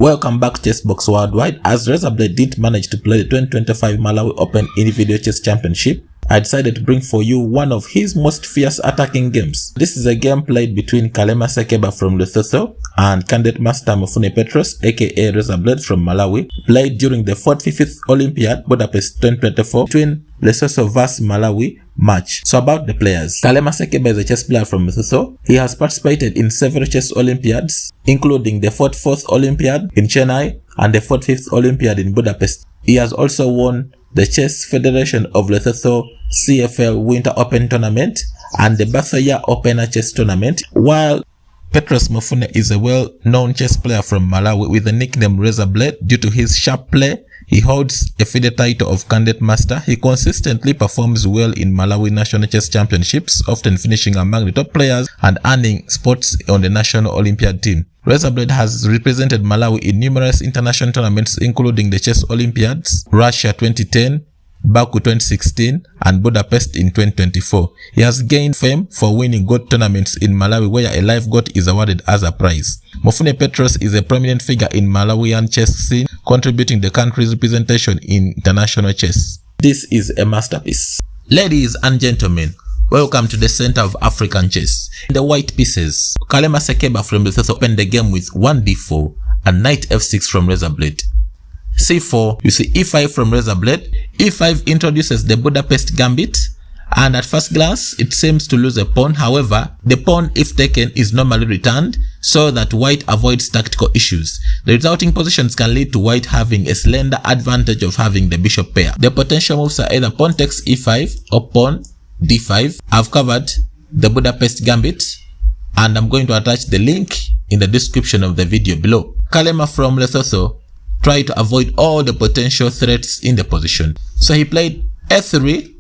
Welcome back to ChessBox Worldwide. As Razorblade didn't manage to play the 2025 Malawi Open Individual Chess Championship, I decided to bring for you one of his most fierce attacking games. This is a game played between Khalema Sechaba from Lesotho and candidate master Mfune Petros aka Razorblade from Malawi, played during the 45th Olympiad Budapest 2024 between Lesotho vs Malawi match. So about the players. Khalema Sechaba is a chess player from Lesotho. He has participated in several chess Olympiads, including the 44th Olympiad in Chennai and the 45th Olympiad in Budapest. He has also won the Chess Federation of Lesotho CFL Winter Open Tournament and the Bathaya Open Chess Tournament, while Petros Mfune is a well-known chess player from Malawi with the nickname Razorblade due to his sharp play. He holds a FIDE title of candidate master. He consistently performs well in Malawi National Chess Championships, often finishing among the top players and earning spots on the national Olympiad team. Razorblade has represented Malawi in numerous international tournaments including the Chess Olympiads, Russia 2010, Baku 2016 and Budapest in 2024. He has gained fame for winning gold tournaments in Malawi where a live goat is awarded as a prize. Mfune Petros is a prominent figure in Malawian chess scene, contributing the country's representation in international chess. This is a masterpiece. Ladies and gentlemen, welcome to the center of African chess. In the white pieces, Khalema Sechaba from Lesotho opened the game with 1d4 and knight f6 from Razorblade. c4, you see e5 from Razorblade. e5 introduces the Budapest gambit, and at first glance it seems to lose a pawn. However, the pawn, if taken, is normally returned so that white avoids tactical issues. The resulting positions can lead to white having a slender advantage of having the bishop pair. The potential moves are either pawn takes e5 or pawn d5. I've covered the Budapest gambit and I'm going to attach the link in the description of the video below. Khalema from Lesotho tried to avoid all the potential threats in the position. So he played a3,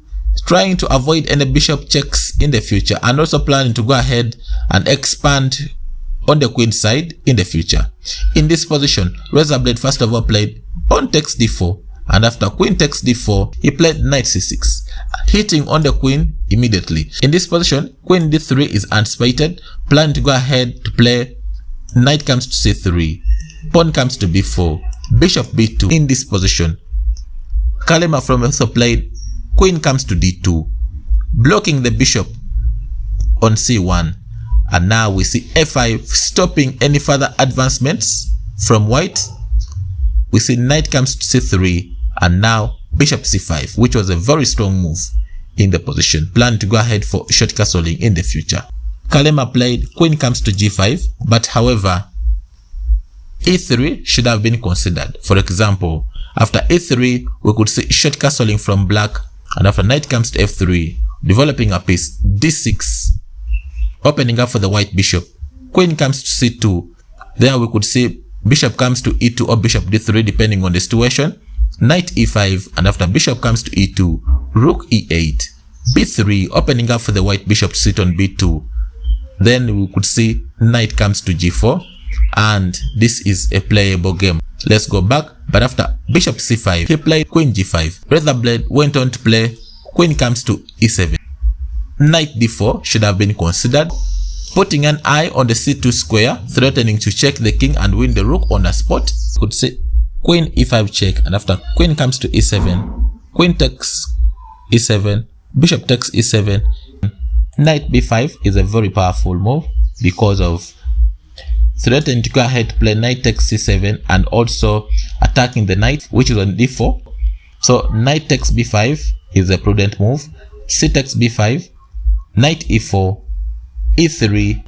trying to avoid any bishop checks in the future and also planning to go ahead and expand on the queen side in the future. In this position, Razorblade first of all played pawn takes d4, and after queen takes d4, he played knight c6, hitting on the queen immediately. In this position, queen d3 is anticipated, planning to go ahead to play knight comes to c3, pawn comes to b4, bishop b2. In this position, Khalema from also played queen comes to d2, blocking the bishop on c1, and now we see f5 stopping any further advancements from white. We see knight comes to c3 and now bishop c5, which was a very strong move in the position, planning to go ahead for short castling in the future. Khalema played queen comes to g5, but however e3 should have been considered. For example, after e3 we could see short castling from black, and after knight comes to f3, developing a piece, d6, opening up for the white bishop, queen comes to c2, there we could see bishop comes to e2 or bishop d3 depending on the situation, knight e5, and after bishop comes to e2, rook e8, b3, opening up for the white bishop to sit on b2, then we could see knight comes to g4, and this is a playable game. Let's go back. But after bishop c5, he played queen g5. Razorblade went on to play queen comes to e7. Knight d4 should have been considered, putting an eye on the c2 square, threatening to check the king and win the rook on a spot. Could say queen e5 check, and after queen comes to e7, queen takes e7, bishop takes e7. Knight b5 is a very powerful move because of threatening to go ahead to play knight takes c7 and also attacking the knight which is on d4. So knight takes b5 is a prudent move, c takes b5, knight e4, e3.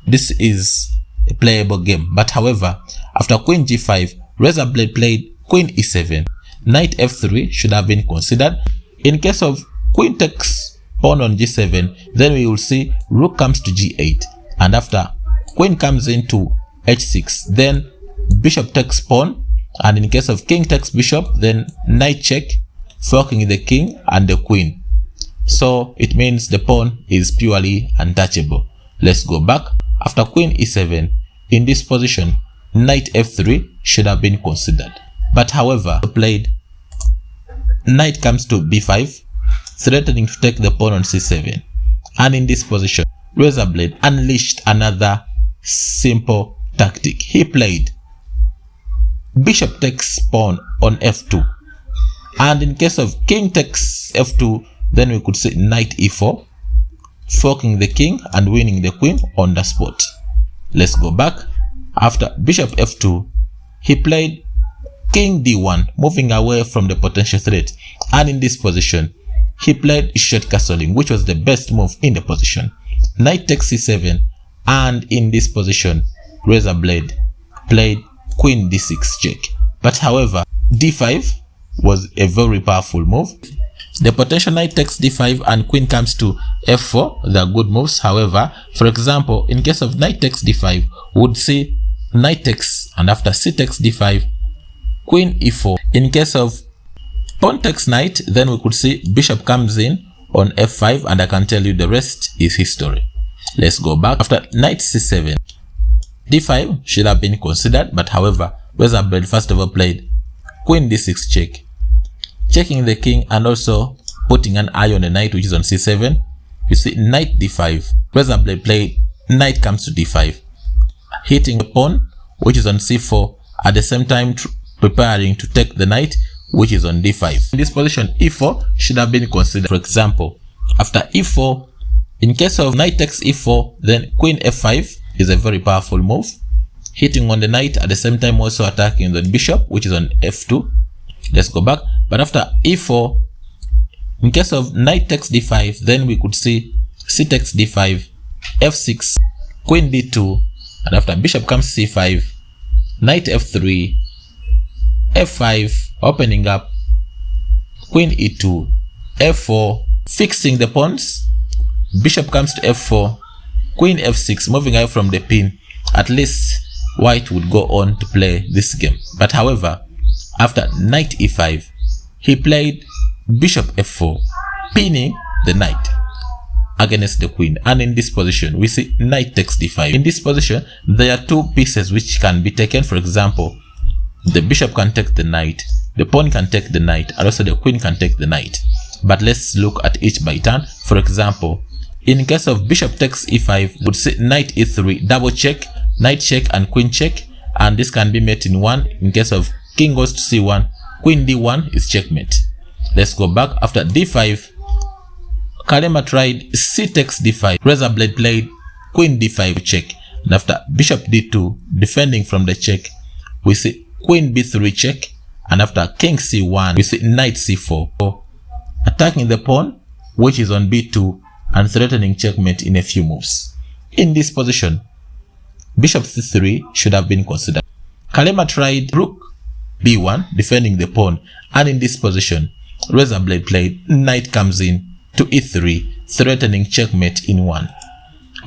This is a playable game. But however, after queen g5, Razorblade played queen e7, knight f3 should have been considered. In case of queen takes pawn on g7, then we will see rook comes to g8, and after queen comes into h6, then bishop takes pawn, and in case of king takes bishop, then knight check, forking the king and the queen. So it means the pawn is purely untouchable. Let's go back. After queen e7, in this position, knight f3 should have been considered. But however, played knight comes to b5, threatening to take the pawn on c7, and in this position, Razorblade unleashed another simple tactic. He played bishop takes pawn on f2. And in case of king takes f2, then we could see knight e4, forking the king and winning the queen on the spot. Let's go back. After bishop f2, he played king d1, moving away from the potential threat. And in this position, he played short castling, which was the best move in the position. Knight takes c7, and in this position, Razorblade played queen d6 check. But however, d5 was a very powerful move. The potential knight takes d5 and queen comes to f4. They are good moves. However, for example, in case of knight takes d5, we would see knight takes, and after c takes d5, queen e4. In case of pawn takes knight, then we could see bishop comes in on f5, and I can tell you the rest is history. Let's go back. After knight c7, d5 should have been considered, but however, Razorblade first of all played queen d6 check, checking the king and also putting an eye on the knight, which is on c7. You see knight d5. Razorblade played knight comes to d5, hitting the pawn, which is on c4, at the same time preparing to take the knight, which is on d5. In this position, e4 should have been considered. For example, after e4, in case of knight takes e4, then queen f5 is a very powerful move, hitting on the knight, at the same time also attacking the bishop, which is on f2. Let's go back. But after e4, in case of knight takes d5, then we could see c takes d5, f6, queen d2, and after bishop comes c5, knight f3, f5, opening up, queen e2, f4, fixing the pawns, bishop comes to f4, queen f6, moving away from the pin. At least white would go on to play this game. But however, after knight e5, he played bishop f4, pinning the knight against the queen. And in this position, we see knight takes d5. In this position, there are two pieces which can be taken. For example, the bishop can take the knight, the pawn can take the knight, and also the queen can take the knight. But let's look at each by turn. For example, in case of bishop takes e5, we would see knight e3, double check, knight check and queen check, and this can be met in one. In case of king goes to c1, queen d1 is checkmate. Let's go back. After d5, Khalema tried c takes d5. Razorblade played queen d5 check, and after bishop d2, defending from the check, we see queen b3 check, and after king c1, we see knight c4, attacking the pawn, which is on b2, and threatening checkmate in a few moves. In this position, bishop c3 should have been considered. Khalema tried rook b1, defending the pawn, and in this position, Razorblade played knight comes in to e3, threatening checkmate in one.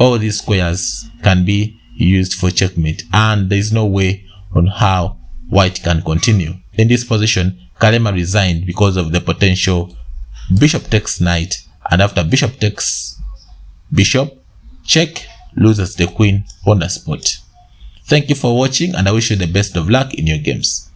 All these squares can be used for checkmate, and there is no way on how white can continue. In this position, Khalema resigned because of the potential bishop takes knight, and after bishop takes bishop, check, loses the queen on the spot. Thank you for watching, and I wish you the best of luck in your games.